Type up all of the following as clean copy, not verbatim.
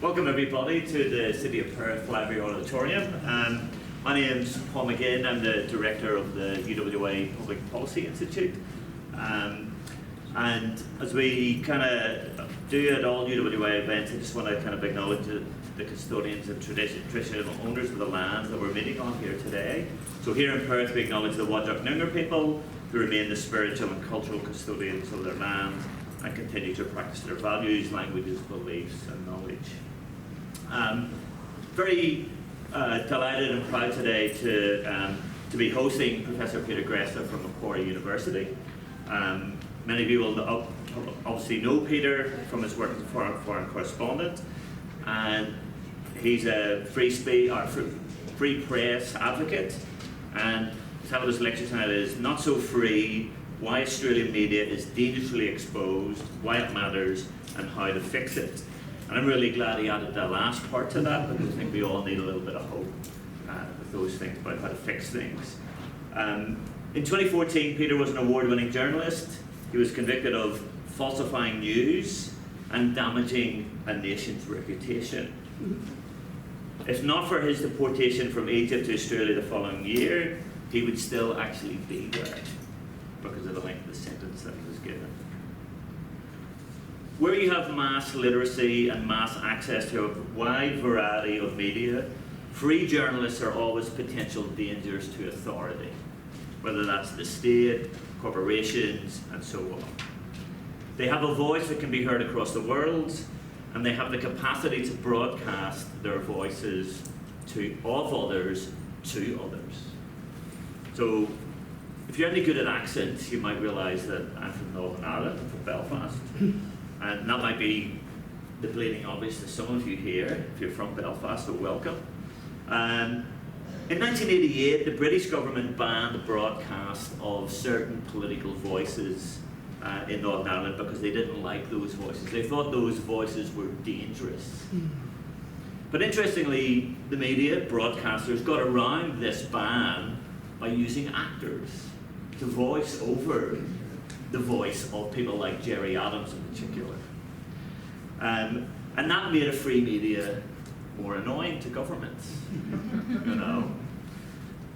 Welcome everybody to the City of Perth Library Auditorium. My name is Paul McGinn. I'm the director of the UWA Public Policy Institute. And as we kind of do at all UWA events, I just want to kind of acknowledge the custodians and traditional owners of the lands that we're meeting on here today. So here in Perth, we acknowledge the Whadjuk Noongar people who remain the spiritual and cultural custodians of their lands and continue to practice their values, languages, beliefs and knowledge. Very delighted and proud today to be hosting Professor Peter Greste from Macquarie University. Many of you will obviously know Peter from his work as a foreign correspondent, and he's a free press advocate, and the title of his lecture tonight is Not So Free, Why Australian Media is Dangerously Exposed, Why It Matters and How to Fix It. And I'm really glad he added that last part to that, because I think we all need a little bit of hope with those things about how to fix things. In 2014, Peter was an award-winning journalist. He was convicted of falsifying news and damaging a nation's reputation. If not for his deportation from Egypt to Australia the following year, he would still actually be there because of the length of the sentence that he was given. Where you have mass literacy and mass access to a wide variety of media, free journalists are always potential dangers to authority, whether that's the state, corporations, and so on. They have a voice that can be heard across the world, and they have the capacity to broadcast their voices of others to others. So, if you're any good at accents, you might realise that I'm from Northern Ireland, I'm from Belfast. And that might be the bleeding obvious to some of you here. If you're from Belfast, so welcome. In 1988, the British government banned the broadcast of certain political voices in Northern Ireland because they didn't like those voices. They thought those voices were dangerous. But interestingly, the media, broadcasters, got around this ban by using actors to voice over the voice of people like Gerry Adams in particular. And that made a free media more annoying to governments, you know.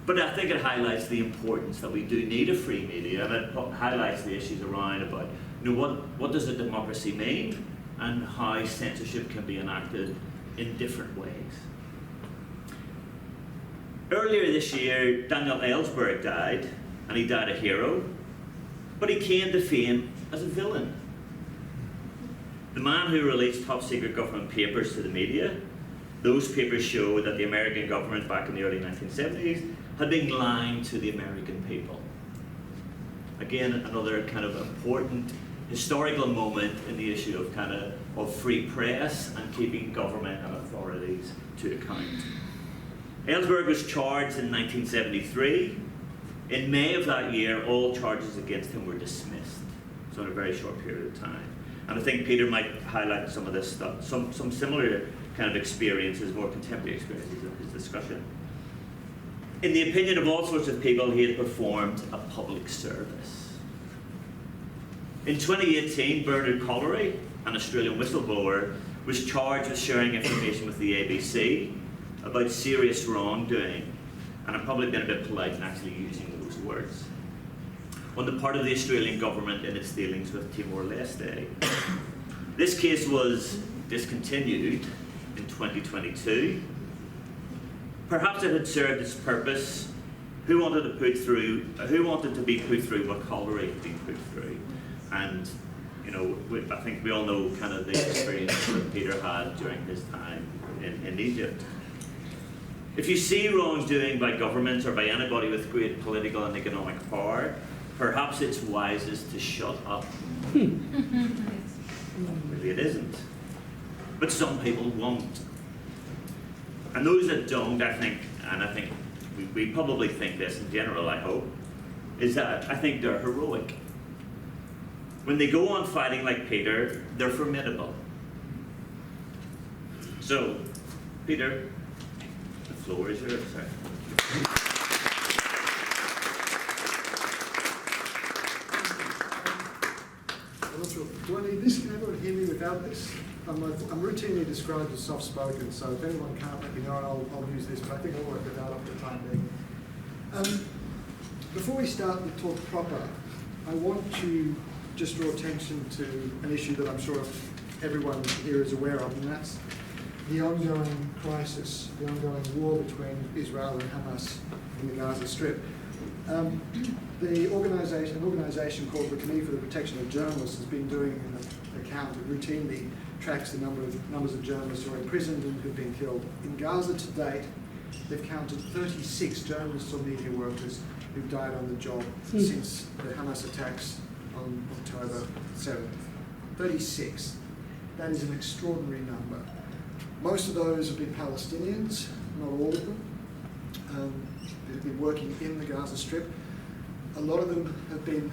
But I think it highlights the importance that we do need a free media, and it highlights the issues around about, you know, what does a democracy mean and how censorship can be enacted in different ways. Earlier this year, Daniel Ellsberg died, and he died a hero. But he came to fame as a villain. The man who released top secret government papers to the media, those papers show that the American government back in the early 1970s had been lying to the American people. Again, another kind of important historical moment in the issue of free press and keeping government and authorities to account. Ellsberg was charged in 1973. In May of that year, all charges against him were dismissed, so in a very short period of time. And I think Peter might highlight some of this stuff, some similar kind of experiences, more contemporary experiences in his discussion. In the opinion of all sorts of people, he had performed a public service. In 2018, Bernard Collery, an Australian whistleblower, was charged with sharing information with the ABC about serious wrongdoing. And I'm probably being a bit polite in actually using those words, on the part of the Australian government in its dealings with Timor-Leste. This case was discontinued in 2022. Perhaps it had served its purpose. Who wanted to be put through what Collery had been put through? And you know, I think we all know kind of the experience that Peter had during his time in Egypt. If you see wrongdoing by governments or by anybody with great political and economic power, perhaps it's wisest to shut up. Maybe it isn't. But some people won't. And those that don't, I think we probably think this in general, I hope, is that I think they're heroic. When they go on fighting like Peter, they're formidable. So, Peter, the floor is yours, sir. I'm not sure. Do I need this? Can everyone hear me without about this. I'm routinely described as soft-spoken, so if anyone can't let me know, I'll use this, but I think I'll work it out up to time being. Before we start the talk proper, I want to just draw attention to an issue that I'm sure everyone here is aware of, and that's the ongoing crisis, the ongoing war between Israel and Hamas in the Gaza Strip. An organisation called the Committee for the Protection of Journalists has been doing an account that routinely tracks the numbers of journalists who are imprisoned and who've been killed. In Gaza to date, they've counted 36 journalists or media workers who've died on the job since the Hamas attacks on October 7th. 36. That is an extraordinary number. Most of those have been Palestinians, not all of them. They've been working in the Gaza Strip. A lot of them have been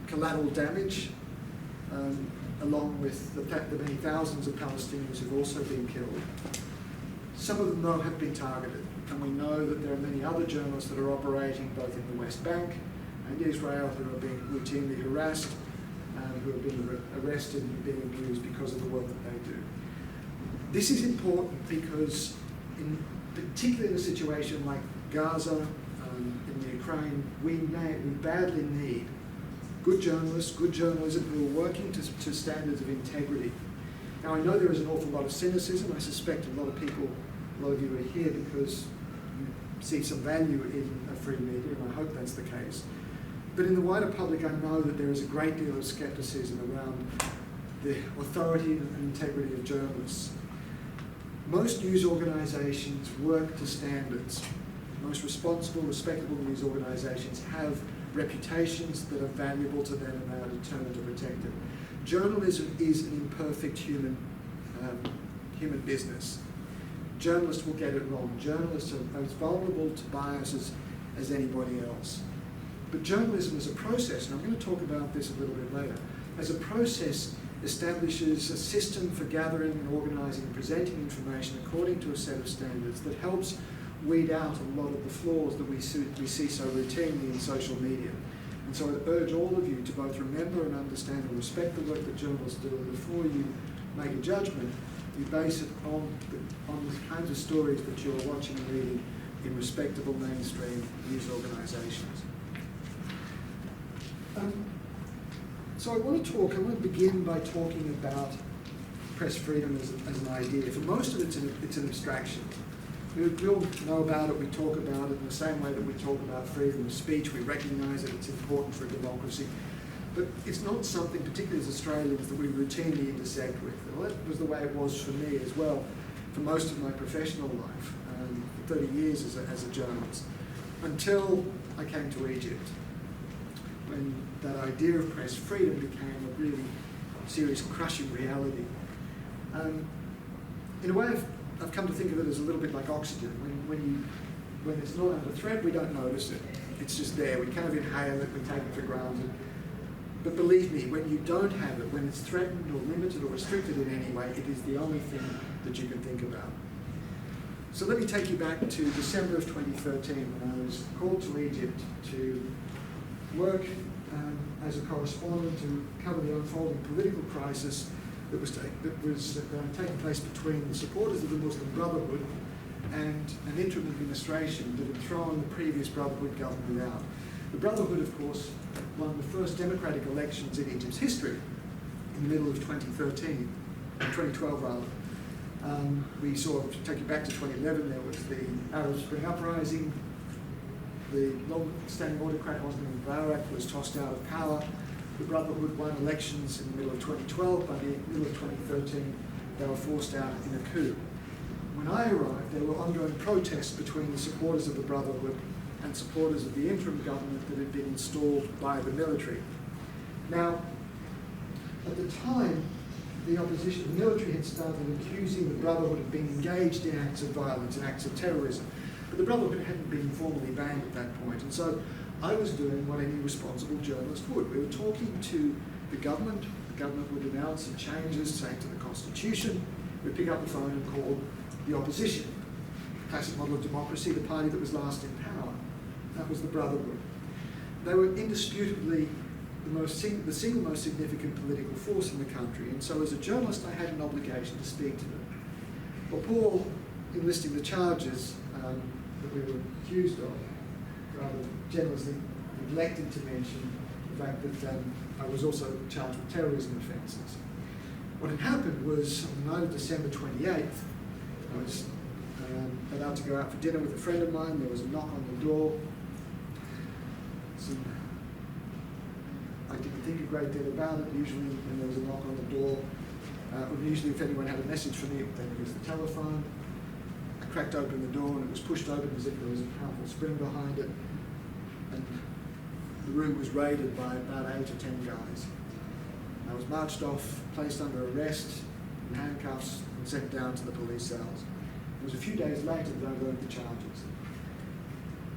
collateral damage, along with the fact that many thousands of Palestinians have also been killed. Some of them, though, have been targeted, and we know that there are many other journalists that are operating both in the West Bank and Israel who are being routinely harassed, who have been arrested and being abused because of the work that they do. This is important because, particularly in a situation like Gaza, in the Ukraine, we badly need good journalists, good journalism who are working to standards of integrity. Now, I know there is an awful lot of cynicism. I suspect a lot of you are here because you see some value in a free media, and I hope that's the case. But in the wider public, I know that there is a great deal of scepticism around the authority and integrity of journalists. Most news organisations work to standards. Most responsible, respectable news organisations have reputations that are valuable to them and they are determined to protect it. Journalism is an imperfect human business. Journalists will get it wrong. Journalists are as vulnerable to biases as anybody else. But journalism as a process, and I'm going to talk about this a little bit later, as a process establishes a system for gathering and organising and presenting information according to a set of standards that helps weed out a lot of the flaws that we see so routinely in social media. And so I urge all of you to both remember and understand and respect the work that journalists do, and before you make a judgment, you base it on the kinds of stories that you're watching and reading in respectable mainstream news organisations. So I want to begin by talking about press freedom as an idea. For most of it, it's an abstraction. We all know about it, we talk about it in the same way that we talk about freedom of speech. We recognise that it's important for a democracy. But it's not something, particularly as Australians, that we routinely intersect with. Well, that was the way it was for me as well, for most of my professional life, for 30 years as a journalist, until I came to Egypt, when that idea of press freedom became a really serious, crushing reality. In a way, I've come to think of it as a little bit like oxygen. When it's not under threat, we don't notice it. It's just there. We kind of inhale it, we take it for granted. But believe me, when you don't have it, when it's threatened or limited or restricted in any way, it is the only thing that you can think about. So let me take you back to December of 2013, when I was called to Egypt to work as a correspondent to cover the unfolding political crisis that was taking place between the supporters of the Muslim Brotherhood and an interim administration that had thrown the previous Brotherhood government out. The Brotherhood, of course, won the first democratic elections in Egypt's history in the middle of 2012 rather. We saw, to take you back to 2011, there was the Arab Spring Uprising. The long-standing autocrat Hosni Mubarak was tossed out of power. The Brotherhood won elections in the middle of 2012. By the middle of 2013, they were forced out in a coup. When I arrived, there were ongoing protests between the supporters of the Brotherhood and supporters of the interim government that had been installed by the military. Now, at the time, the military had started accusing the Brotherhood of being engaged in acts of violence and acts of terrorism. But the Brotherhood hadn't been formally banned at that point, and so I was doing what any responsible journalist would. We were talking to the government would announce some changes, say, to the Constitution. We'd pick up the phone and call the opposition. Classic model of democracy, the party that was last in power. That was the Brotherhood. They were indisputably the single most significant political force in the country, and so as a journalist I had an obligation to speak to them. Well, Paul, in listing the charges that we were accused of, rather generously neglected to mention the fact that I was also charged with terrorism offences. What had happened was, on the night of December 28th, I was about to go out for dinner with a friend of mine. There was a knock on the door. I didn't think a great deal about it. Usually when there was a knock on the door, usually if anyone had a message for me, then it was the telephone. I cracked open the door and it was pushed open as if there was a powerful spring behind it. And the room was raided by about 8 or 10 guys. I was marched off, placed under arrest, in handcuffs, and sent down to the police cells. It was a few days later that I learned the charges.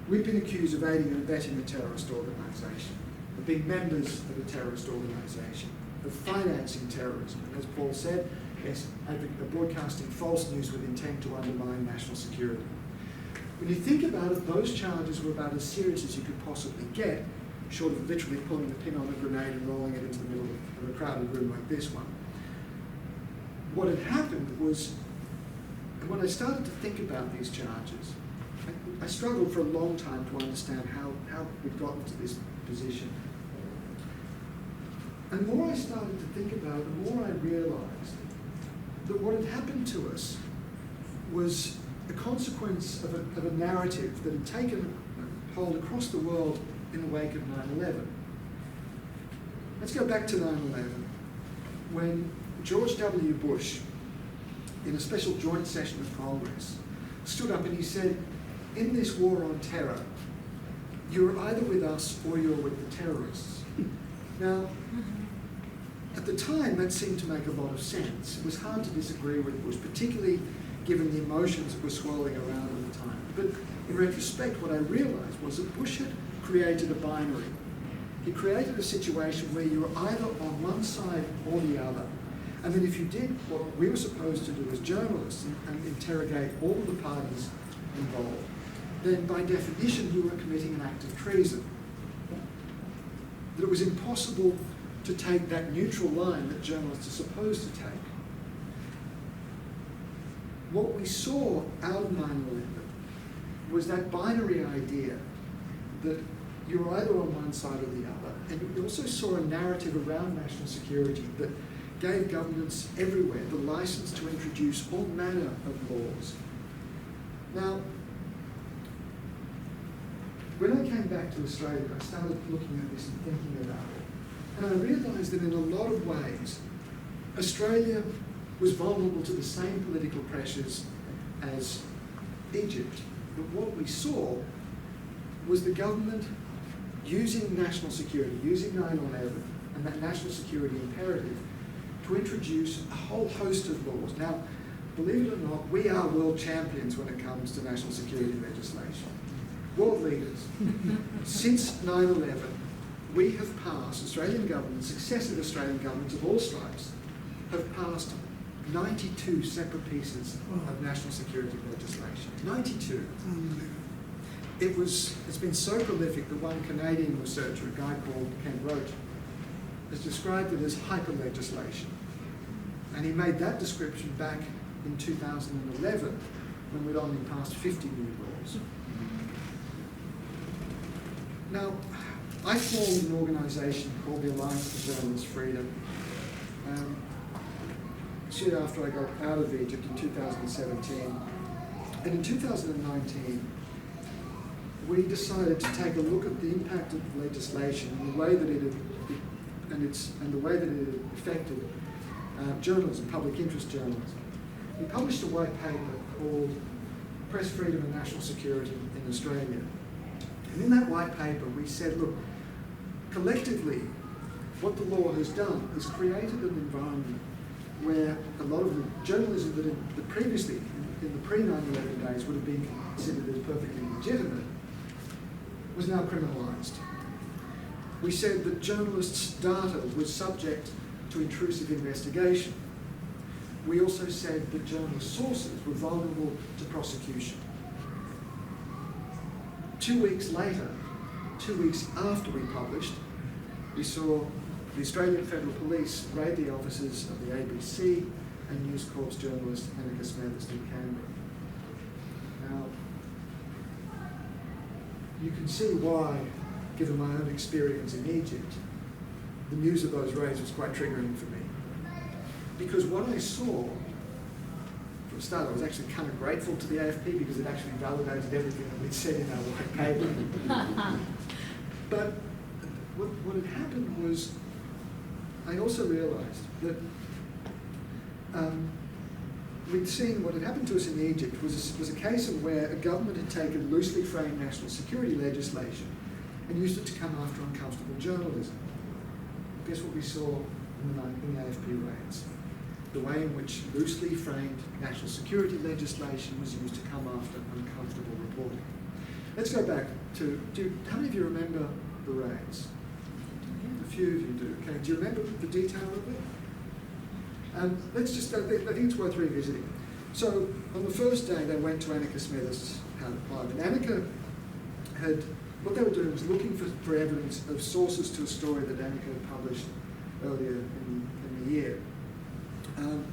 We'd been accused of aiding and abetting a terrorist organisation, of being members of a terrorist organisation, of financing terrorism, and as Paul said, yes, of broadcasting false news with intent to undermine national security. When you think about it, those charges were about as serious as you could possibly get, short of literally pulling the pin on a grenade and rolling it into the middle of a crowded room like this one. What had happened was, when I started to think about these charges, I struggled for a long time to understand how we'd gotten to this position. And the more I started to think about it, the more I realised that what had happened to us was a consequence of a narrative that had taken hold across the world in the wake of 9/11. Let's go back to 9/11, when George W. Bush, in a special joint session of Congress, stood up and he said, in this war on terror, you're either with us or you're with the terrorists. Now, at the time, that seemed to make a lot of sense. It was hard to disagree with Bush, particularly given the emotions that were swirling around at the time. But in retrospect, what I realised was that Bush had created a binary. He created a situation where you were either on one side or the other. And then if you did what we were supposed to do as journalists and interrogate all of the parties involved, then by definition you were committing an act of treason. That it was impossible to take that neutral line that journalists are supposed to take. What we saw out of 9/11 was that binary idea that you're either on one side or the other, and we also saw a narrative around national security that gave governments everywhere the license to introduce all manner of laws. Now, when I came back to Australia, I started looking at this and thinking about it. And I realised that in a lot of ways, Australia was vulnerable to the same political pressures as Egypt. But what we saw was the government using national security, using 9/11 and that national security imperative to introduce a whole host of laws. Now, believe it or not, we are world champions when it comes to national security legislation. World leaders. Since 9/11, we have passed, Australian governments, successive Australian governments of all stripes, have passed 92 separate pieces of national security legislation. 92. It's been so prolific that one Canadian researcher, a guy called Ken Roach, has described it as hyper-legislation. And he made that description back in 2011, when we'd only passed 50 new laws. Now, I formed an organisation called the Alliance for Journalist Freedom soon after I got out of Egypt in 2017. And in 2019, we decided to take a look at the impact of legislation and the way that it had affected journalism, public interest journalism. We published a white paper called Press Freedom and National Security in Australia. And in that white paper, we said, look, collectively, what the law has done is created an environment where a lot of the journalism that previously, in the pre-9/11 days, would have been considered as perfectly legitimate, was now criminalised. We said that journalists' data was subject to intrusive investigation. We also said that journalist sources were vulnerable to prosecution. 2 weeks later, 2 weeks after we published, we saw the Australian Federal Police raid the offices of the ABC and News Corp's journalist Annika Smethurst in Canberra. Now, you can see why, given my own experience in Egypt, the news of those raids was quite triggering for me. Because what I saw, for a start, I was actually kind of grateful to the AFP because it actually validated everything that we'd said in our white paper. But what had happened was, I also realised that we'd seen what had happened to us in Egypt was a case of where a government had taken loosely framed national security legislation and used it to come after uncomfortable journalism. Guess what we saw in the AFP raids? The way in which loosely framed national security legislation was used to come after uncomfortable reporting. Let's go back to, how many of you remember the raids? A few of you do. Okay, do you remember the detail of it? Let's just, I think it's worth revisiting. So, on the first day, they went to Annika Smethurst's home. And Annika had, what they were doing was looking for evidence of sources to a story that Annika had published earlier in the year. And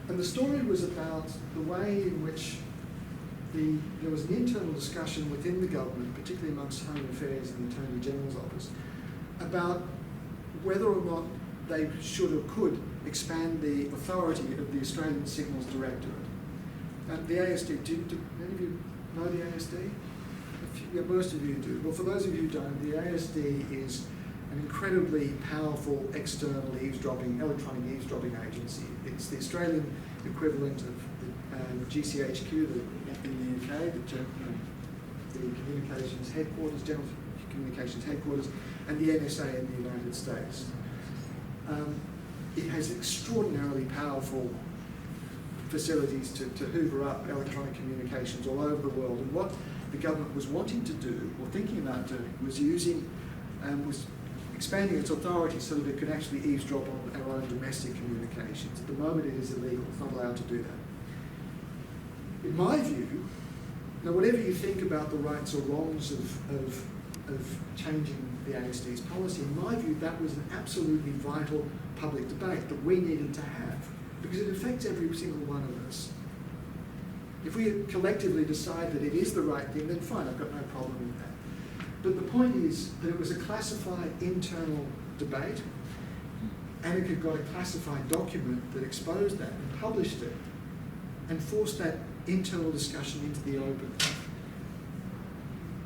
the story was about the way in which there was an internal discussion within the government, particularly amongst Home Affairs and the Attorney General's office, about whether or not they should or could expand the authority of the Australian Signals Directorate. The ASD, do any of you know the ASD? Yeah, most of you do. Well, for those of you who don't, the ASD is an incredibly powerful external electronic eavesdropping agency. It's the Australian equivalent of the GCHQ in the UK, the communications headquarters, General Communications Headquarters, and the NSA in the United States. It has extraordinarily powerful facilities to hoover up electronic communications all over the world. And what the government was wanting to do, or thinking about doing, was expanding its authority so that it could actually eavesdrop on our own domestic communications. At the moment it is illegal, it's not allowed to do that. In my view, now whatever you think about the rights or wrongs of changing the ASD's policy, in my view that was an absolutely vital public debate that we needed to have, because it affects every single one of us. If we collectively decide that it is the right thing, then fine, I've got no problem with that. But the point is that it was a classified internal debate. Annika got a classified document that exposed that and published it and forced that internal discussion into the open.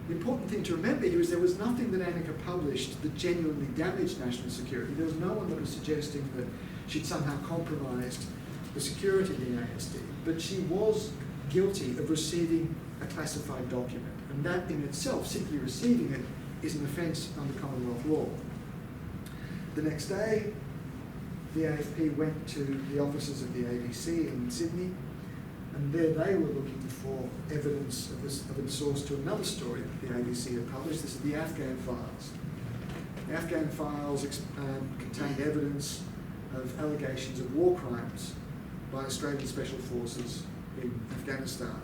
The important thing to remember here is there was nothing that Annika published that genuinely damaged national security. There was no one that was suggesting that she'd somehow compromised the security of the ASD, but she was guilty of receiving a classified document. And that in itself, simply receiving it, is an offence under Commonwealth law. The next day, the AFP went to the offices of the ABC in Sydney, and there they were looking for evidence of a source to another story that the ABC had published. This is the Afghan files. The Afghan files contained evidence of allegations of war crimes by Australian Special Forces in Afghanistan.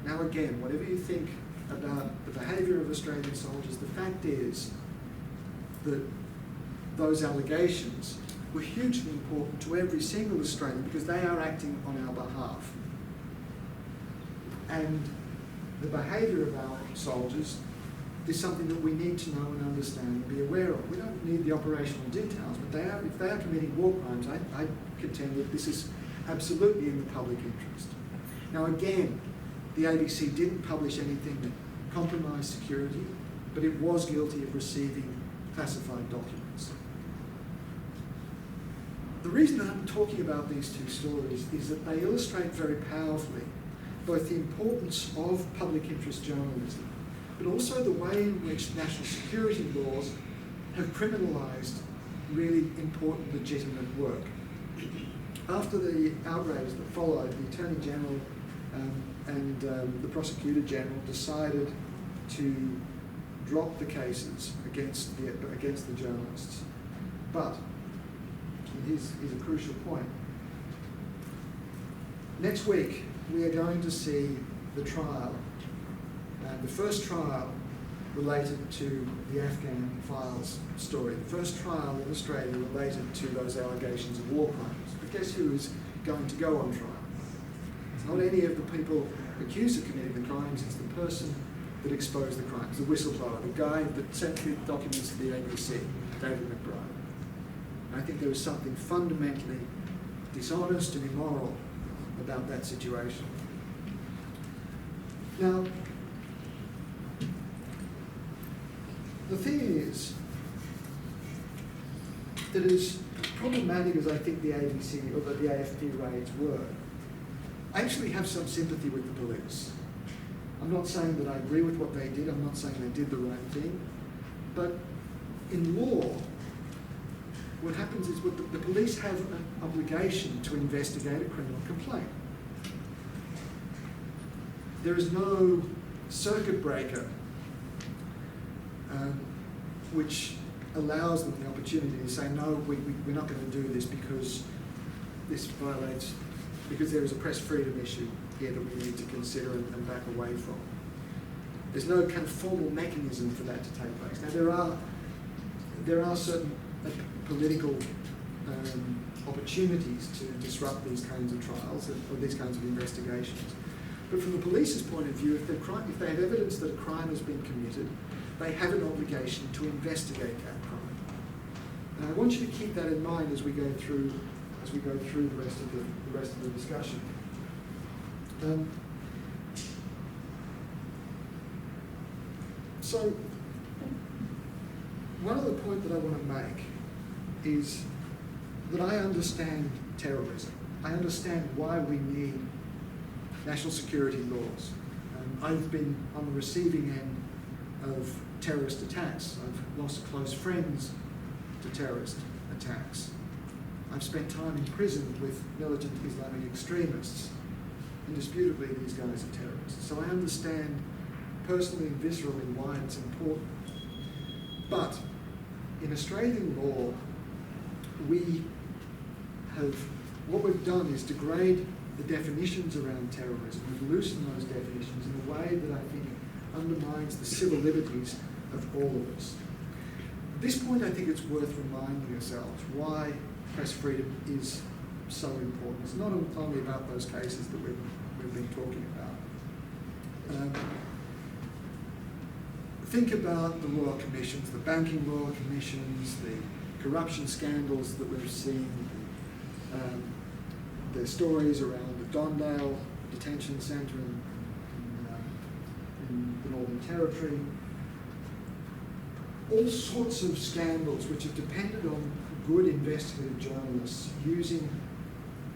Now again, whatever you think about the behaviour of Australian soldiers, the fact is that those allegations were hugely important to every single Australian because they are acting on our behalf. And the behaviour of our soldiers is something that we need to know and understand and be aware of. We don't need the operational details, but if they are committing war crimes, I contend that this is absolutely in the public interest. Now again, the ABC didn't publish anything that compromised security, but it was guilty of receiving classified documents. The reason that I'm talking about these two stories is that they illustrate very powerfully both the importance of public interest journalism, but also the way in which national security laws have criminalised really important legitimate work. After the outrage that followed, the Attorney General and the Prosecutor General decided to drop the cases against the journalists. But here's a crucial point. Next week, we are going to see the trial, the first trial related to the Afghan files story. The first trial in Australia related to those allegations of war crimes. But guess who is going to go on trial? It's not any of the people accused of committing the crimes, it's the person that exposed the crimes, the whistleblower, the guy that sent the documents to the ABC, David Macquarie. And I think there is something fundamentally dishonest and immoral about that situation. Now, the thing is that as problematic as I think the ABC or the AFP raids were, I actually have some sympathy with the police. I'm not saying that I agree with what they did, I'm not saying they did the right thing, but in law, what happens is the police have an obligation to investigate a criminal complaint. There is no circuit breaker which allows them the opportunity to say, no, we're not going to do this because this violates, because there is a press freedom issue here that we need to consider and back away from. There's no kind of formal mechanism for that to take place. Now there are certain political opportunities to disrupt these kinds of trials or these kinds of investigations. But from the police's point of view, if they have evidence that a crime has been committed, they have an obligation to investigate that crime. And I want you to keep that in mind as we go through the rest of the discussion. So, one other point that I want to make is that I understand terrorism. I understand why we need national security laws. I've been on the receiving end of terrorist attacks. I've lost close friends to terrorist attacks. I've spent time in prison with militant Islamic extremists. Indisputably, these guys are terrorists. So I understand personally and viscerally why it's important. But in Australian law, what we've done is degrade the definitions around terrorism. We've loosened those definitions in a way that I think undermines the civil liberties of all of us. At this point, I think it's worth reminding ourselves why press freedom is so important. It's not only about those cases that we've been talking about. Think about the royal commissions, the banking royal commissions, the corruption scandals that we've seen, the stories around the Dondale detention centre in the Northern Territory. All sorts of scandals which have depended on good investigative journalists using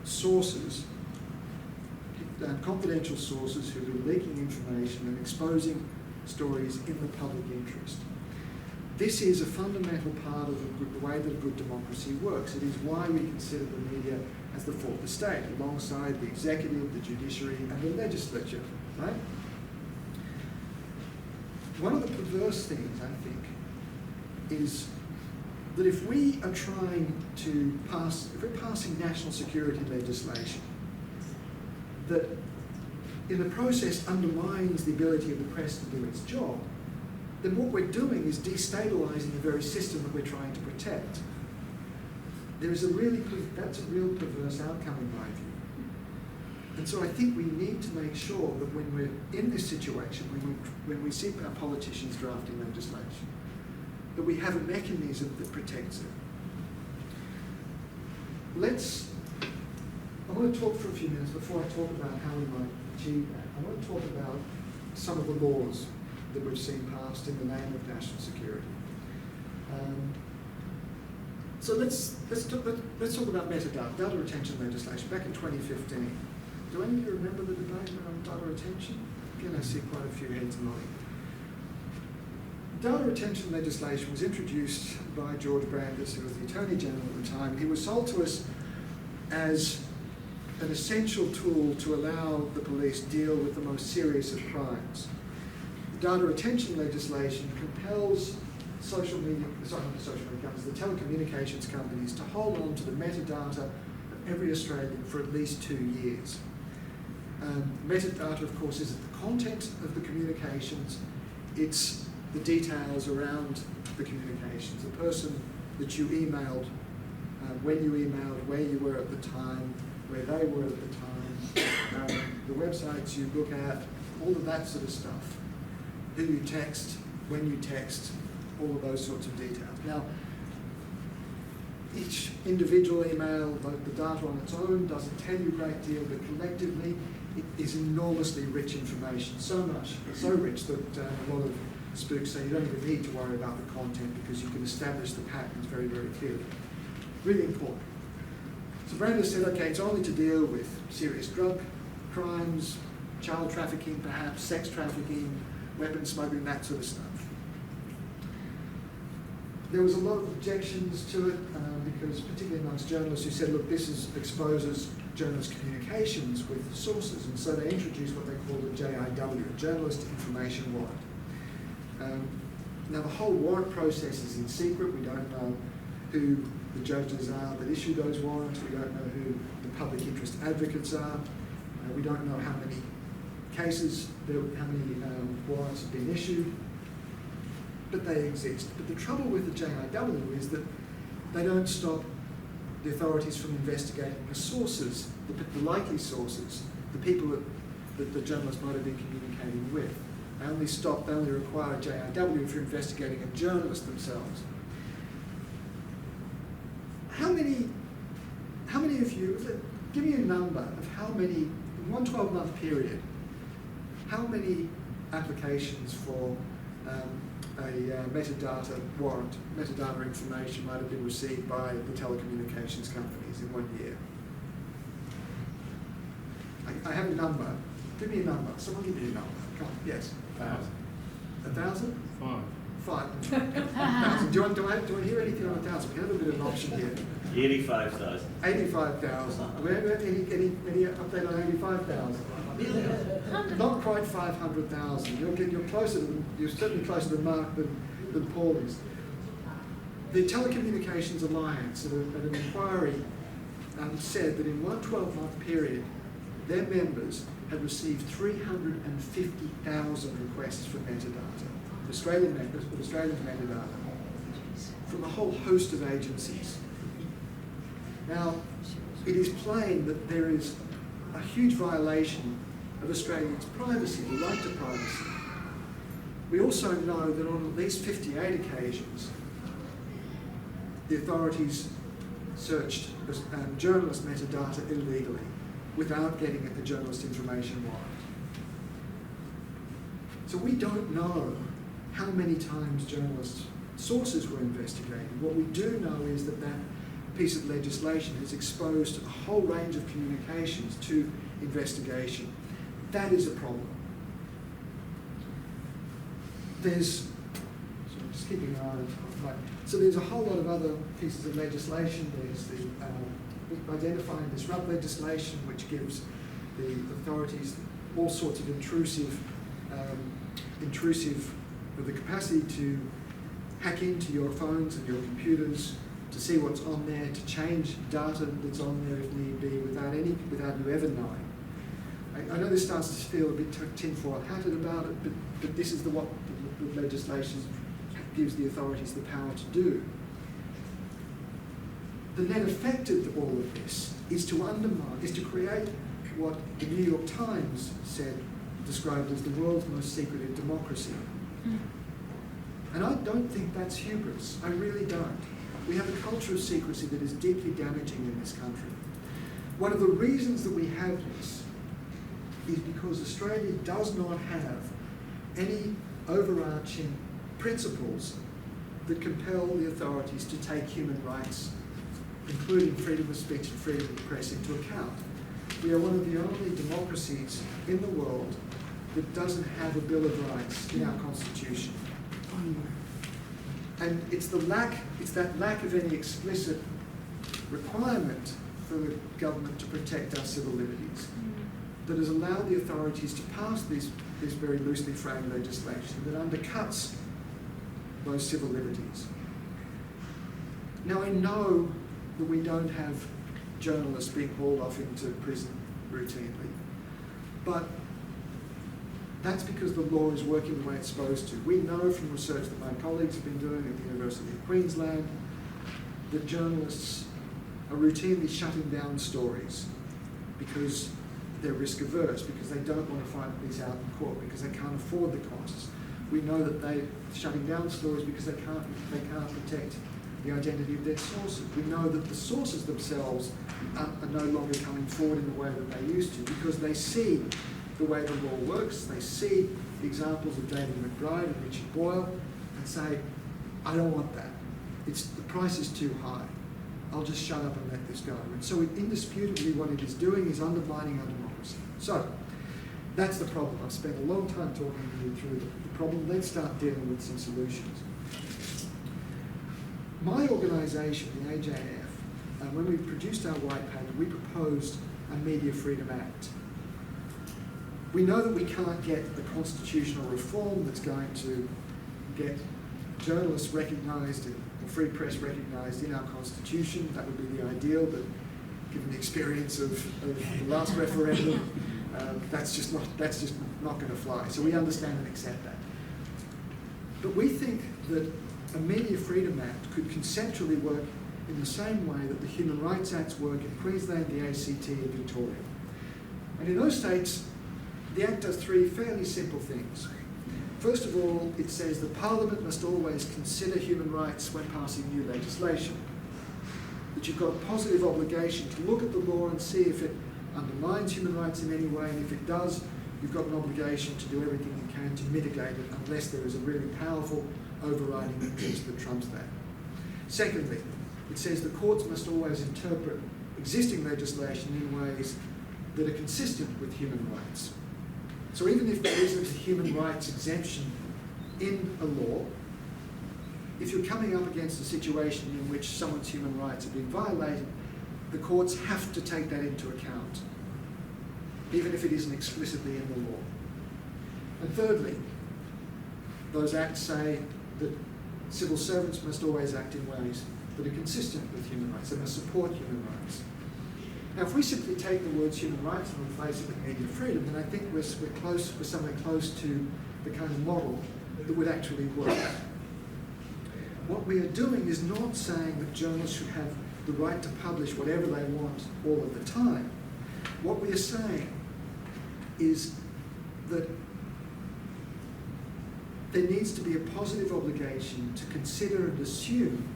sources, confidential sources who are leaking information and exposing stories in the public interest. This is a fundamental part of the way that a good democracy works. It is why we consider the media as the fourth estate, alongside the executive, the judiciary, and the legislature, right? One of the perverse things, I think, is that if we are trying to if we're passing national security legislation that in the process undermines the ability of the press to do its job, then what we're doing is destabilising the very system that we're trying to protect. That's a real perverse outcome in my view. And so I think we need to make sure that when we're in this situation, when we see our politicians drafting legislation, that we have a mechanism that protects it. I want to talk for a few minutes before I talk about how we might achieve that. I want to talk about some of the laws that we've seen passed in the name of national security. So let's talk about metadata, data retention legislation. Back in 2015, do any of you remember the debate around data retention? Again, I see quite a few heads nodding. Data retention legislation was introduced by George Brandis, who was the Attorney General at the time. He was sold to us as an essential tool to allow the police deal with the most serious of crimes. Data retention legislation compels the telecommunications companies to hold on to the metadata of every Australian for at least 2 years. Metadata, of course, is the content of the communications. It's the details around the communications, the person that you emailed, when you emailed, where you were at the time, where they were at the time, the websites you look at, all of that sort of stuff, who you text, when you text, all of those sorts of details. Now, each individual email, the data on its own, doesn't tell you a great deal, but collectively it is enormously rich information. So much, so rich that a lot of spooks say you don't even need to worry about the content because you can establish the patterns very, very clearly. Really important. So Brandon said, okay, it's only to deal with serious drug crimes, child trafficking perhaps, sex trafficking, weapons smuggling, that sort of stuff. There was a lot of objections to it because particularly amongst journalists who said, look, this exposes journalist communications with sources, and so they introduced what they called a JIW, a Journalist Information Warrant. Now the whole warrant process is in secret. We don't know who the judges are that issue those warrants. We don't know who the public interest advocates are. We don't know how many cases, how many warrants have been issued, but they exist. But the trouble with the JIW is that they don't stop the authorities from investigating the sources, the likely sources, the people that the journalist might have been communicating with. They only require a JIW if you're investigating a journalist themselves. How many of you, give me a number of how many, in one 12-month period, how many applications for a metadata warrant, metadata information might have been received by the telecommunications companies in 1 year? I have a number. Give me a number. Someone give me a number. Come on. Yes. 1,000. 1,000? 5. 5,000. Do you want to hear anything on 1,000? We have a bit of an option here. 85,000. 85,000. Any update on 85,000? Not quite 500,000. You're closer to you're certainly closer to Mark than Paul is. The Telecommunications Alliance at an inquiry said that in one 12-month period, their members had received 350,000 requests for metadata, Australian metadata, from a whole host of agencies. Now, it is plain that there is a huge violation of Australians' privacy, the right to privacy. We also know that on at least 58 occasions, the authorities searched journalist metadata illegally without getting a journalist information warrant. So we don't know how many times journalists' sources were investigated. What we do know is that that piece of legislation has exposed a whole range of communications to investigation. That is a problem. Just keeping an eye on it. So there's a whole lot of other pieces of legislation. There's the Identify and Disrupt legislation, which gives the authorities all sorts of intrusive, with the capacity to hack into your phones and your computers, to see what's on there, to change data that's on there if need be, without you ever knowing. I know this starts to feel a bit tinfoil hatted about it, but this is what the legislation gives the authorities the power to do. The net effect of all of this is to create what the New York Times described as the world's most secretive democracy. And I don't think that's hubris. I really don't. We have a culture of secrecy that is deeply damaging in this country. One of the reasons that we have this is because Australia does not have any overarching principles that compel the authorities to take human rights, including freedom of speech and freedom of the press, into account. We are one of the only democracies in the world that doesn't have a Bill of Rights in our constitution. And it's that lack of any explicit requirement for the government to protect our civil liberties that has allowed the authorities to pass this very loosely framed legislation that undercuts those civil liberties. Now, I know that we don't have journalists being hauled off into prison routinely, but That's because the law is working the way it's supposed to. We know from research that my colleagues have been doing at the University of Queensland that journalists are routinely shutting down stories because they're risk averse, because they don't want to fight these out in court, because they can't afford the costs. We know that they're shutting down stories because they can't protect the identity of their sources. We know that the sources themselves are no longer coming forward in the way that they used to, because they see the way the law works, they see the examples of David McBride and Richard Boyle and say, I don't want that. The price is too high. I'll just shut up and let this go. And so indisputably what it is doing is undermining our democracy. So that's the problem. I've spent a long time talking to you through the problem. Let's start dealing with some solutions. My organisation, the AJF, when we produced our white paper, we proposed a Media Freedom Act. We know that we can't get a constitutional reform that's going to get journalists recognised and the free press recognised in our constitution. That would be the ideal, but given the experience of the last referendum, that's just not going to fly. So we understand and accept that. But we think that a Media Freedom Act could conceptually work in the same way that the Human Rights Acts work in Queensland, the ACT and Victoria. And in those states, the Act does three fairly simple things. First of all, it says that Parliament must always consider human rights when passing new legislation. That you've got a positive obligation to look at the law and see if it undermines human rights in any way, and if it does, you've got an obligation to do everything you can to mitigate it unless there is a really powerful overriding interest that trumps that. Secondly, it says the courts must always interpret existing legislation in ways that are consistent with human rights. So even if there isn't a human rights exemption in a law, if you're coming up against a situation in which someone's human rights are being violated, the courts have to take that into account, even if it isn't explicitly in the law. And thirdly, those acts say that civil servants must always act in ways that are consistent with human rights. They must support human rights. Now, if we simply take the words human rights and replace it with media freedom, then I think we're somewhere close to the kind of model that would actually work. What we are doing is not saying that journalists should have the right to publish whatever they want all of the time. What we are saying is that there needs to be a positive obligation to consider and assume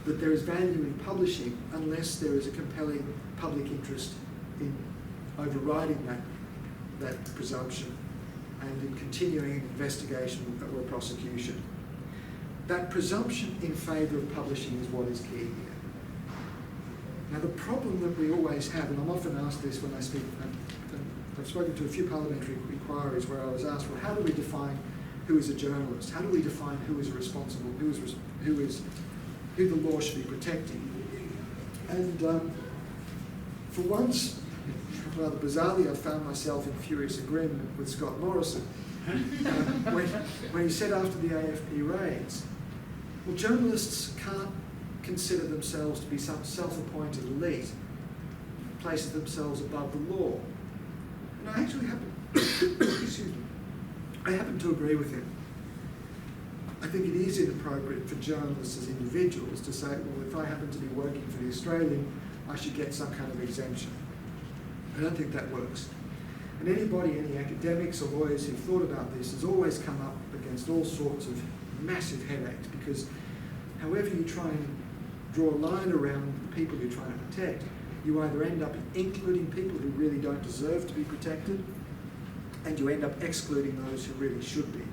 that there is value in publishing unless there is a compelling public interest in overriding that presumption and in continuing an investigation or a prosecution. That presumption in favour of publishing is what is key here. Now, the problem that we always have, and I'm often asked this when I speak, I've spoken to a few parliamentary inquiries where I was asked, well, how do we define who is a journalist? How do we define who is responsible, who the law should be protecting? And for once, rather bizarrely, I found myself in furious agreement with Scott Morrison when he said after the AFP raids, well, journalists can't consider themselves to be some self-appointed elite, place themselves above the law. And I actually happen to agree with him. I think it is inappropriate for journalists as individuals to say, well, if I happen to be working for the Australian, I should get some kind of exemption. I don't think that works. And any academics or lawyers who've thought about this has always come up against all sorts of massive headaches, because however you try and draw a line around the people you're trying to protect, you either end up including people who really don't deserve to be protected, and you end up excluding those who really should be.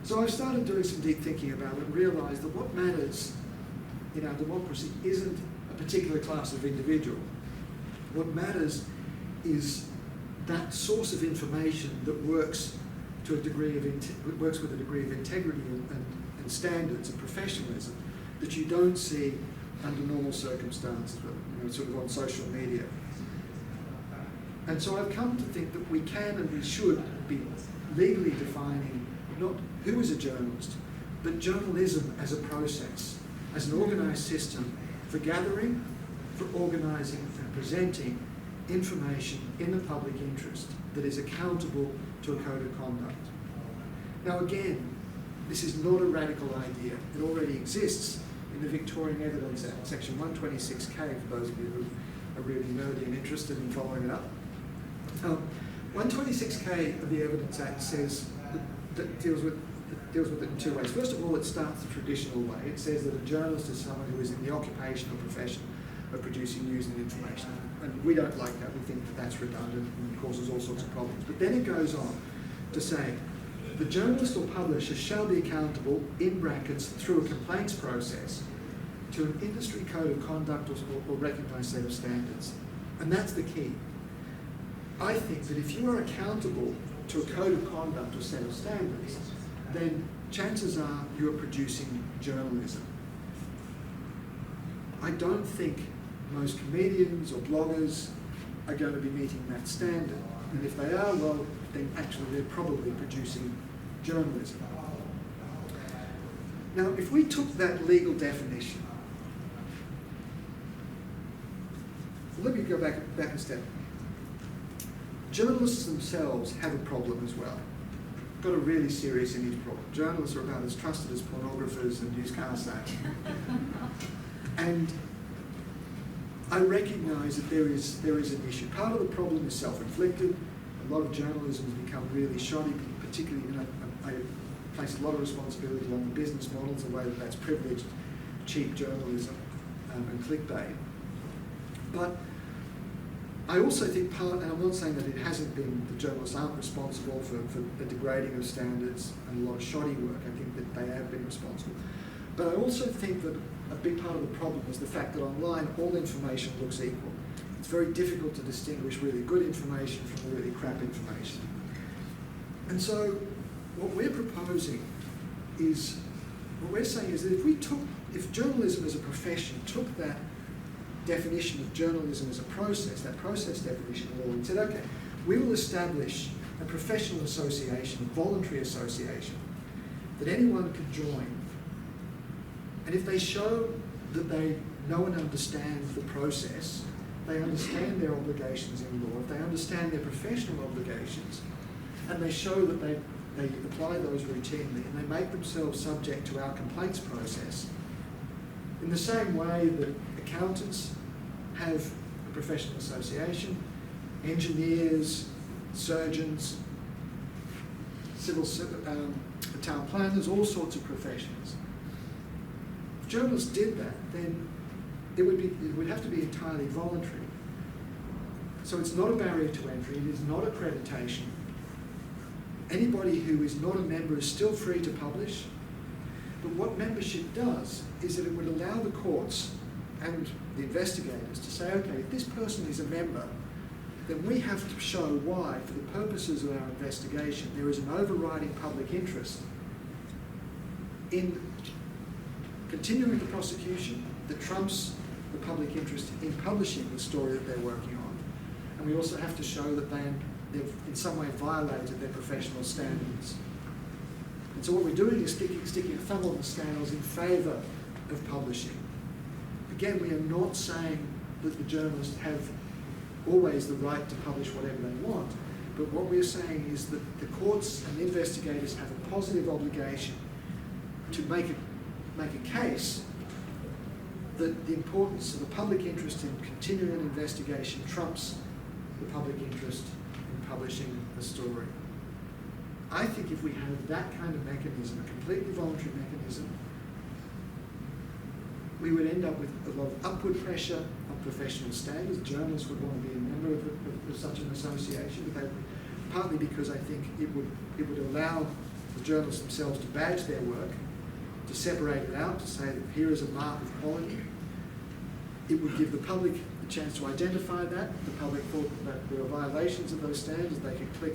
So I've started doing some deep thinking about it and realised that what matters in our democracy isn't a particular class of individual. What matters is that source of information that works to a degree of works with a degree of integrity and standards and professionalism that you don't see under normal circumstances, sort of on social media. And so I've come to think that we can and we should be legally defining not who is a journalist, but journalism as a process, as an organised system for gathering, for organising and presenting information in the public interest that is accountable to a code of conduct. Now again, this is not a radical idea. It already exists in the Victorian Evidence Act, section 126K, for those of you who are really nerdy and interested in following it up. 126K of the Evidence Act says that deals with it in two ways. First of all, it starts the traditional way. It says that a journalist is someone who is in the occupation or profession of producing news and information. And we don't like that. We think that that's redundant and causes all sorts of problems. But then it goes on to say, the journalist or publisher shall be accountable, in brackets, through a complaints process, to an industry code of conduct or recognised set of standards. And that's the key. I think that if you are accountable to a code of conduct or set of standards, then chances are you are producing journalism. I don't think most comedians or bloggers are going to be meeting that standard. And if they are, well, then actually they're probably producing journalism. Now, if we took that legal definition, let me go back a step. Journalists themselves have a problem as well. Got a really serious image problem. Journalists are about as trusted as pornographers and used car salesmen. And I recognise that there is an issue. Part of the problem is self-inflicted. A lot of journalism has become really shoddy, particularly, I place a lot of responsibility on the business models, the way that that's privileged, cheap journalism and clickbait. But I also think and I'm not saying that it hasn't been, the journalists aren't responsible for the degrading of standards and a lot of shoddy work. I think that they have been responsible. But I also think that a big part of the problem is the fact that online all information looks equal. It's very difficult to distinguish really good information from really crap information. And so what we're proposing is, what we're saying is that if journalism as a profession took that definition of journalism as a process, that process definition of law, and said, okay, we will establish a professional association, a voluntary association, that anyone can join. And if they show that they know and understand the process, they understand their obligations in law, if they understand their professional obligations, and they show that they apply those routinely, and they make themselves subject to our complaints process, in the same way that accountants have a professional association, engineers, surgeons, town planners, all sorts of professions. If journalists did that, then it would have to be entirely voluntary. So it's not a barrier to entry, it is not accreditation. Anybody who is not a member is still free to publish, but what membership does is that it would allow the courts and the investigators to say, okay, if this person is a member, then we have to show why, for the purposes of our investigation, there is an overriding public interest in continuing the prosecution that trumps the public interest in publishing the story that they're working on. And we also have to show that they've in some way violated their professional standards. And so what we're doing is sticking a thumb on the scales in favour of publishing. Again, we are not saying that the journalists have always the right to publish whatever they want, but what we're saying is that the courts and the investigators have a positive obligation to make a case that the importance of the public interest in continuing an investigation trumps the public interest in publishing a story. I think if we have that kind of mechanism, a completely voluntary mechanism, we would end up with a lot of upward pressure on professional standards. Journalists would want to be a member of such an association, but partly because I think it would allow the journalists themselves to badge their work, to separate it out, to say that here is a mark of quality. It would give the public a chance to identify that. If the public thought that there are violations of those standards, they could click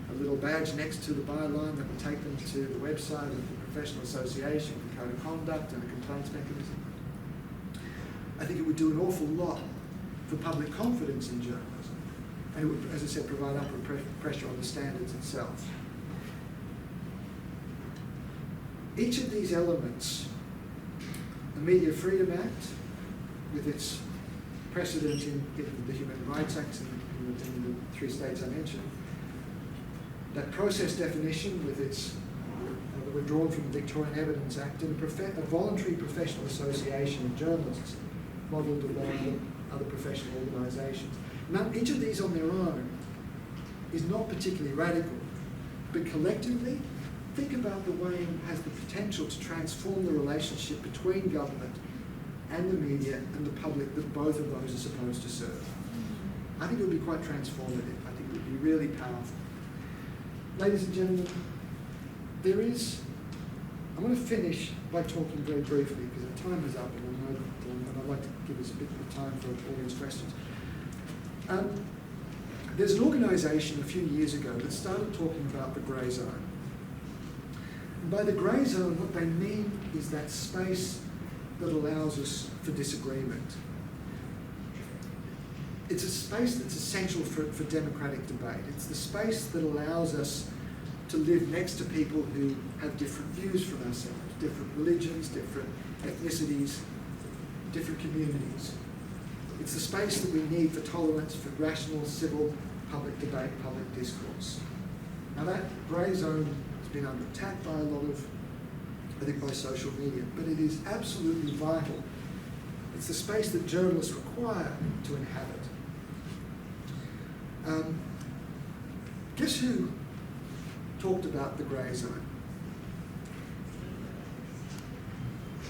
a little badge next to the byline that would take them to the website of the professional association, the code of conduct and a complaints mechanism. I think it would do an awful lot for public confidence in journalism. And it would, as I said, provide upward pressure on the standards itself. Each of these elements, the Media Freedom Act, with its precedent in the Human Rights Act in the 3 states I mentioned, That process definition with its withdrawn from the Victorian Evidence Act in a voluntary professional association of journalists modelled on other professional organisations. Now, each of these on their own is not particularly radical, but collectively, think about the way it has the potential to transform the relationship between government and the media and the public that both of those are supposed to serve. I think it would be quite transformative. I think it would be really powerful. Ladies and gentlemen, I'm going to finish by talking very briefly because the time is up and I'd like to give us a bit of time for audience questions. There's an organisation a few years ago that started talking about the grey zone. And by the grey zone, what they mean is that space that allows us for disagreement. It's a space that's essential for democratic debate. It's the space that allows us to live next to people who have different views from ourselves, different religions, different ethnicities, different communities. It's the space that we need for tolerance, for rational, civil, public debate, public discourse. Now that grey zone has been under attack by a lot of, I think, by social media, but it is absolutely vital. It's the space that journalists require to inhabit. Guess who talked about the grey zone?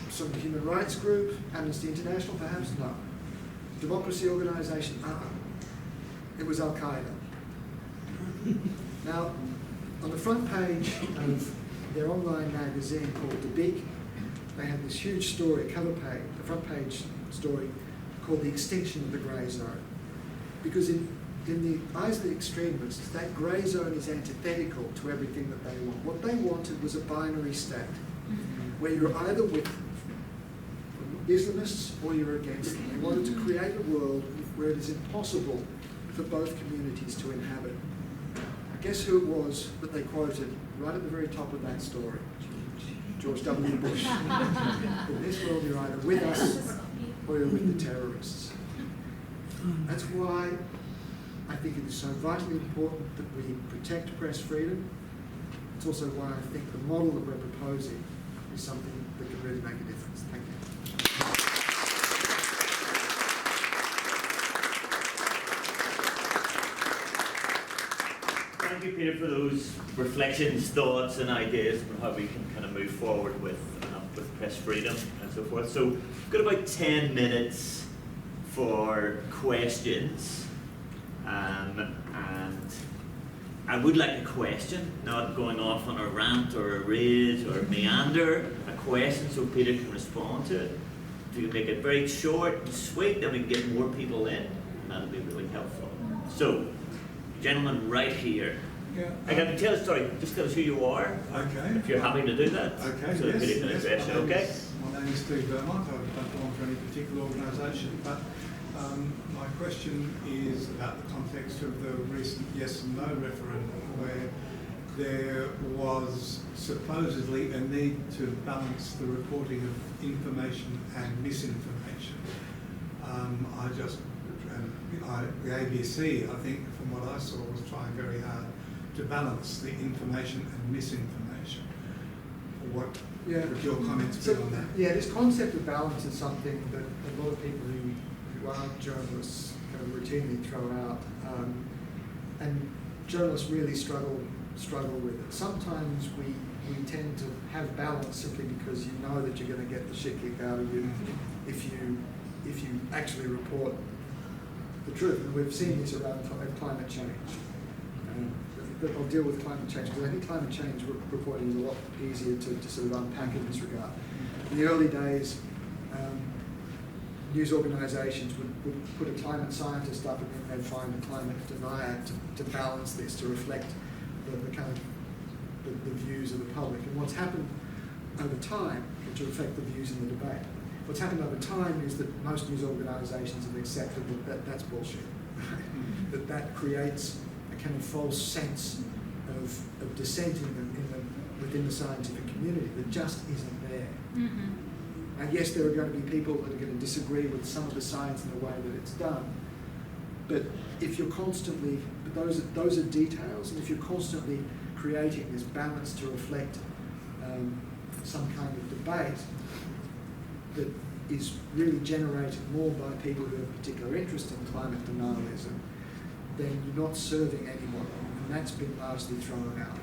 Some human rights group, Amnesty International perhaps? No. Democracy organisation? It was Al-Qaeda. Now, on the front page of their online magazine called The Big, they had this huge story, the front page story called The Extinction of the Grey Zone. Because in the eyes of the extremists, that grey zone is antithetical to everything that they want. What they wanted was a binary state, where you're either with Islamists or you're against them. They wanted to create a world where it is impossible for both communities to inhabit. Guess who it was that they quoted right at the very top of that story? George W. Bush. In this world, you're either with us or you're with the terrorists. That's why I think it is so vitally important that we protect press freedom. It's also why I think the model that we're proposing is something that can really make a difference. Thank you. Thank you, Peter, for those reflections, thoughts, and ideas on how we can kind of move forward with press freedom and so forth. So we've got about 10 minutes for questions, and I would like a question, not going off on a rant or a rage or a meander, a question so Peter can respond to it. If you can make it very short and sweet, then we can get more people in, and that'll be really helpful. So, gentleman right here. Yeah, I can tell a story, just tell us who you are. Okay. If you're happy to do that. Okay, so yes, Peter can address you, okay? My name is Steve Vermont. I don't belong to any particular organisation, but my question is about the context of the recent yes and no referendum, where there was supposedly a need to balance the reporting of information and misinformation. The ABC, I think, from what I saw, was trying very hard to balance the information and misinformation. What would your comments be on that? Yeah, this concept of balance is something that a lot of people who aren't journalists kind of routinely throw out, and journalists really struggle with it. Sometimes we tend to have balance simply because you know that you're going to get the shit kicked out of you if you actually report the truth. And we've seen this around climate change. I'll deal with climate change because I think climate change reporting is a lot easier to sort of unpack in this regard. In the early days, news organisations would put a climate scientist up and then they'd find a climate denier to balance this, to reflect the kind of the views of the public. And what's happened over time, to reflect the views in the debate, what's happened over time is that most news organisations have accepted that that's bullshit. that creates a kind of false sense of dissent within the scientific community that just isn't there. Mm-hmm. And yes, there are going to be people that are going to disagree with some of the science and the way that it's done, But if you're constantly, but those are details, and if you're constantly creating this balance to reflect some kind of debate that is really generated more by people who have a particular interest in climate denialism, then you're not serving anyone, and that's been largely thrown out.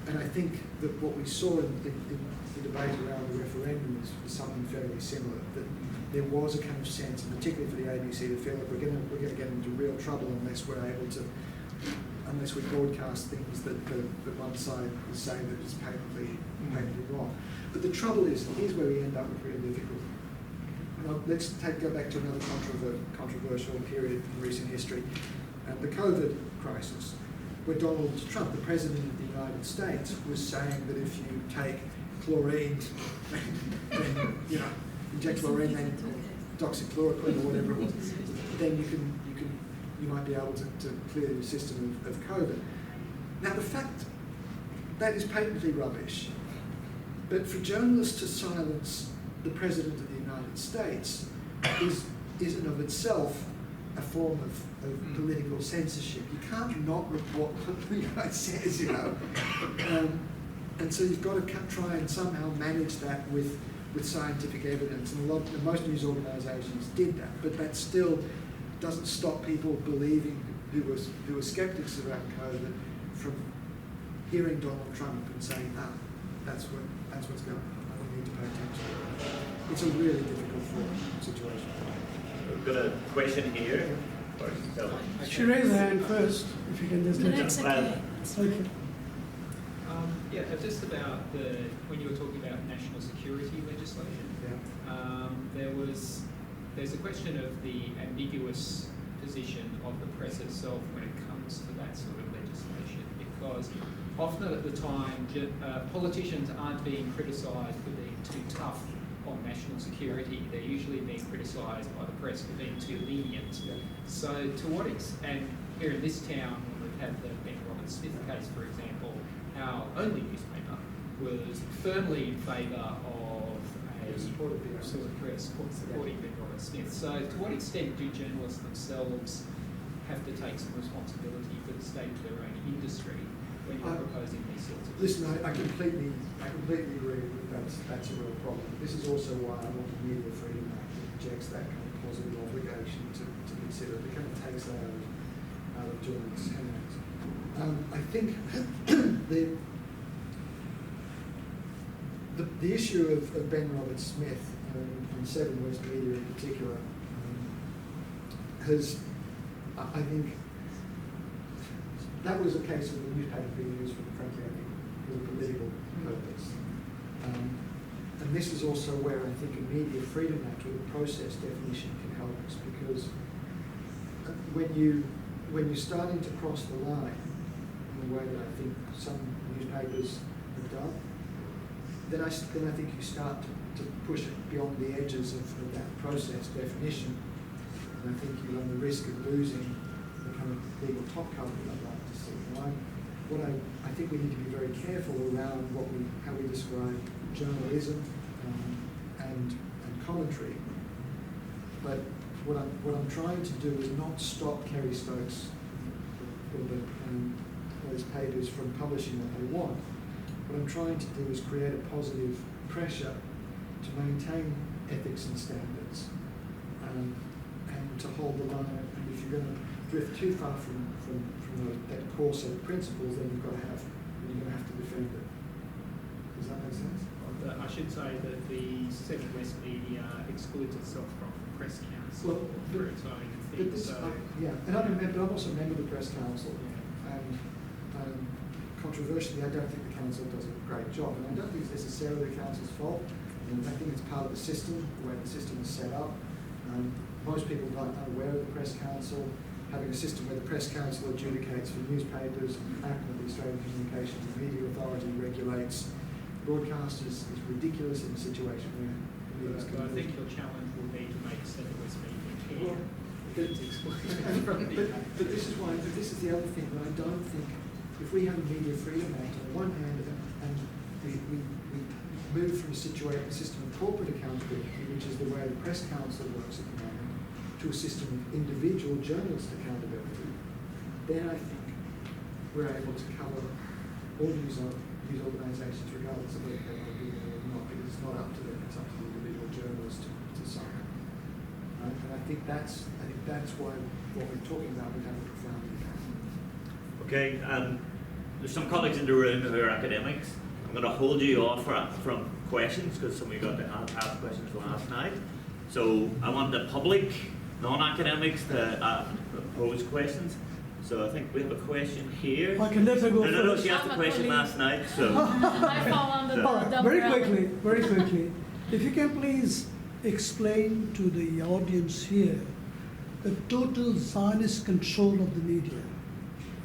And I think that what we saw in the debate around the referendum was something fairly similar, that there was a kind of sense, and particularly for the ABC, to feel like we're going to get into real trouble unless we broadcast things that one side is saying that is patently wrong. But the trouble is, and here's where we end up with real difficulty. Let's go back to another controversial period in recent history, the COVID crisis, where Donald Trump, the President of the United States, was saying that if you take chlorine, then inject chlorine, then doxychloroquine or whatever it was, then you might be able to clear your system of COVID. Now the fact that is patently rubbish, but for journalists to silence the President of the United States is in of itself a form of political censorship. You can't not report what the guy says, and so you've got to try and somehow manage that with scientific evidence, and most news organisations did that, but that still doesn't stop people believing who were skeptics around COVID from hearing Donald Trump and saying, that's what's going on. We need to pay attention. It's a really difficult situation. We've got a question here. She raised her hand first, if you can just No, let that's her. okay. Okay. Yeah, just about when you were talking about national security legislation, there's a question of the ambiguous position of the press itself when it comes to that sort of legislation, because often at the time, politicians aren't being criticised for being too tough on national security. They're usually being criticised by the press for being too lenient. So to what extent, and here in this town, when we've had the Ben Roberts-Smith case, for example, our only newspaper was firmly in favour of a supporting Ben Roberts-Smith. So to what extent do journalists themselves have to take some responsibility for the state of their own industry when you're proposing these sorts of things? Listen, I completely agree that that's a real problem. This is also why I want the Media Freedom Act that rejects that kind of positive obligation to consider. It kind of takes that out of journalists' hands. I think the issue of Ben Roberts-Smith and Seven West Media in particular has, I think, that was a case of the newspaper being used for, frankly, I think, for a political purpose. And this is also where I think a Media Freedom Act with a process definition can help us, because when you're starting to cross the line in a way that I think some newspapers have done, then I think you start to push it beyond the edges of that process definition, and I think you run the risk of losing the kind of legal top cover that I'd like to see. I think we need to be very careful around how we describe journalism and commentary. But what I'm trying to do is not stop Kerry Stokes or those papers from publishing what they want. What I'm trying to do is create a positive pressure to maintain ethics and standards, and to hold the line. And if you're going to drift too far from that core set of principles, then you're going to have to defend it. Does that make sense? I should say that the Seven West Media excludes itself from the Press Council for its own thing. And I'm also a member of the Press Council, and controversially, I don't think the council does a great job, and I don't think it's necessarily the council's fault. I think it's part of the system, the way the system is set up. Most people aren't aware of the Press Council. Having a system where the Press Council adjudicates for newspapers, and the Australian Communications and Media Authority regulates broadcasters is ridiculous in a situation where I think your challenge will be to make Seven West Media care. But this is the other thing, that I don't think, if we have a Media Freedom Act on one hand, and we move from a system of corporate accountability, which is the way the Press Council works at the moment, to to a system of individual journalist accountability, then I think we're able to cover all news organisations regardless of whether they want to be there or not, because it's not up to them, it's up to the individual journalist to decide. Right? And I think that's why what we're talking about would have a profound impact. Okay, there's some colleagues in the room who are academics. I'm going to hold you off from questions because some of you got to ask questions last night. So I want the public, non-academics, to pose questions. So I think we have a question here. I can let her go No, first. she asked a question last night, so. I fall under the All right, umbrella. very quickly, if you can please explain to the audience here the total Zionist control of the media,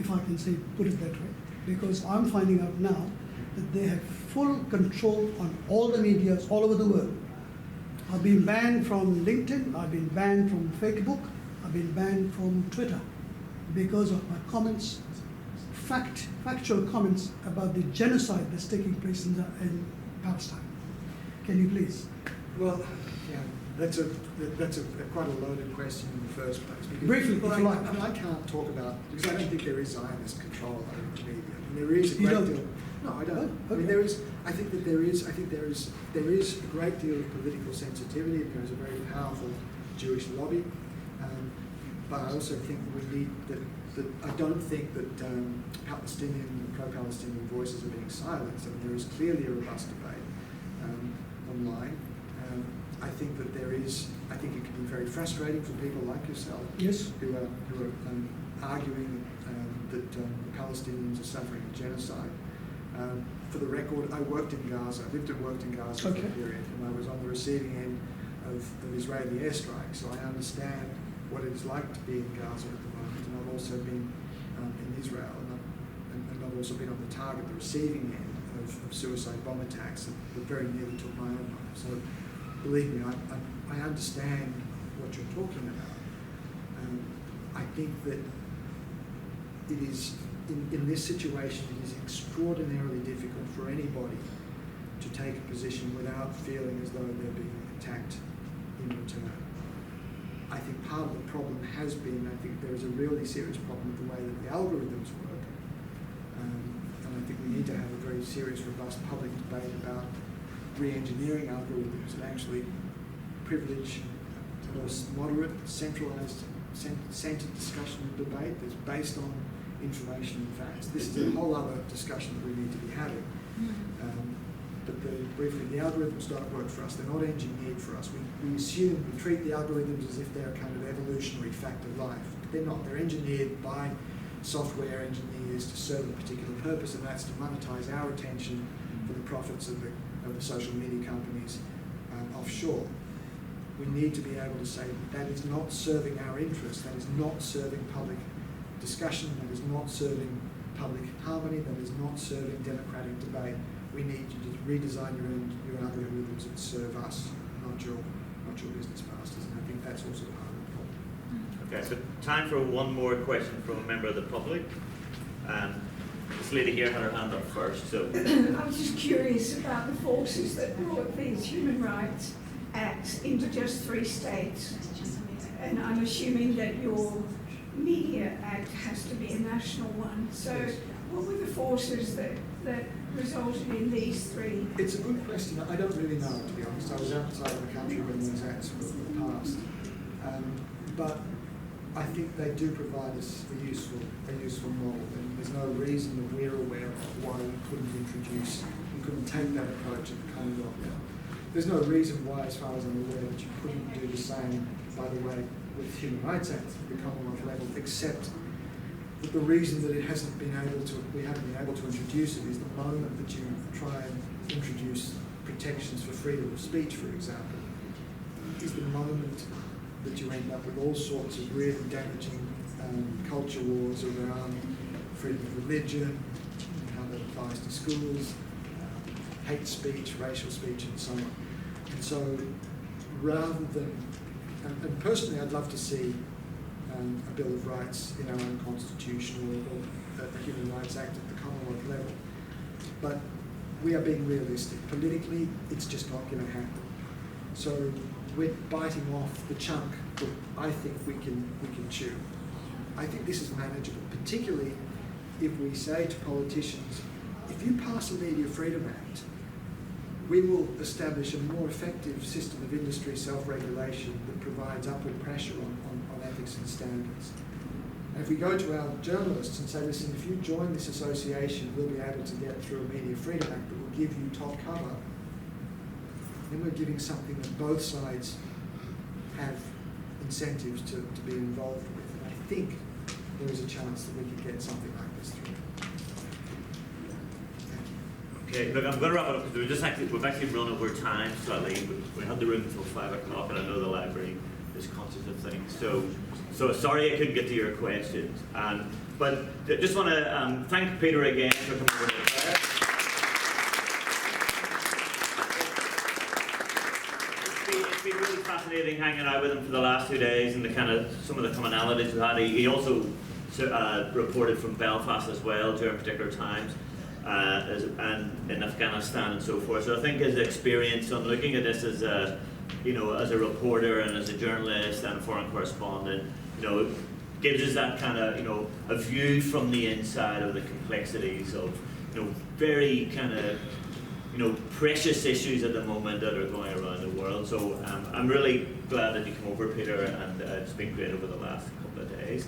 if I can say, put it that way, because I'm finding out now that they have full control on all the medias all over the world. I've been banned from LinkedIn, I've been banned from Facebook, I've been banned from Twitter because of my comments, factual comments about the genocide that's taking place in Palestine. Can you please? Well, yeah, that's a quite a loaded question in the first place. Because, Briefly, if you like. I mean, I can't talk about, because I don't think there is Zionist control over the media. I mean, there is a You great don't? deal. No, I don't. Oh, I mean, okay. there is. I think there is a great deal of political sensitivity. There is a very powerful Jewish lobby, but I also think that we need that. I don't think that Palestinian and pro-Palestinian voices are being silenced. I mean, there is clearly a robust debate online. I think that there is. I think it can be very frustrating for people like yourself, Yes. who are arguing that the Palestinians are suffering a genocide. For the record, I worked in Gaza. I lived and worked in Gaza for a period, and I was on the receiving end of Israeli airstrikes. So I understand what it is like to be in Gaza at the moment, and I've also been in Israel, and I've also been on the target, the receiving end of suicide bomb attacks that very nearly took my own life. So believe me, I understand what you're talking about. I think that it is, in this situation, it is extraordinarily difficult for anybody to take a position without feeling as though they're being attacked in return. I think part of the problem has been, I think there is a really serious problem with the way that the algorithms work. And I think we need to have a very serious, robust public debate about re-engineering algorithms and actually privilege a more moderate, centralised, centred discussion and debate that's based on information and facts. This is a whole other discussion that we need to be having. But briefly, the algorithms don't work for us. They're not engineered for us. We assume, we treat the algorithms as if they're a kind of evolutionary fact of life. But they're not. They're engineered by software engineers to serve a particular purpose, and that's to monetize our attention for the profits of the social media companies offshore. We need to be able to say that is not serving our interests, that is not serving public discussion, that is not serving public harmony, that is not serving democratic debate. We need you to redesign your algorithms that serve us, not your business masters, and I think that's also part of the problem. Okay, so time for one more question from a member of the public. This lady here had her hand up first, so. I was just curious about the forces that brought these human rights acts into just 3 states. And I'm assuming that your Media Act has to be a national one. So what were the forces that resulted in these 3? It's a good question. I don't really know, to be honest. I was outside of the country when those acts were passed. But I think they do provide us a useful model, and there's no reason that we're aware of why we couldn't take that approach at the Commonwealth level. There's no reason why, as far as I'm aware, that you couldn't do the same, by the way, with Human Rights Act at the Commonwealth level, except that the reason that we haven't been able to introduce it is the moment that you try and introduce protections for freedom of speech, for example, is the moment that you end up with all sorts of really damaging culture wars around freedom of religion, how that applies to schools, hate speech, racial speech, and so on. And so, rather than, and personally, I'd love to see a Bill of Rights in our own constitution or a Human Rights Act at the Commonwealth level. But we are being realistic. Politically, it's just not going to happen. So we're biting off the chunk that I think we can chew. I think this is manageable, particularly if we say to politicians, if you pass a Media Freedom Act, we will establish a more effective system of industry self-regulation that provides upward pressure on ethics and standards. And if we go to our journalists and say, listen, if you join this association, we'll be able to get through a Media Freedom Act that will give you top cover, then we're giving something that both sides have incentives to be involved with. And I think there is a chance that we could get something like this through. Okay, look, I'm going to wrap it up because we've actually run over time slightly. We had the room until 5 o'clock, and I know the library is conscious of things. So sorry I couldn't get to your questions. But I just want to thank Peter again for coming over to the class. It's been really fascinating hanging out with him for the last 2 days and some of the commonalities we had. He also reported from Belfast as well during particular times. And in Afghanistan and so forth. So I think his experience on looking at this as a reporter and as a journalist and a foreign correspondent, gives us that kind of, a view from the inside of the complexities of, very kind of, precious issues at the moment that are going around the world. So I'm really glad that you came over, Peter, and it's been great over the last couple of days.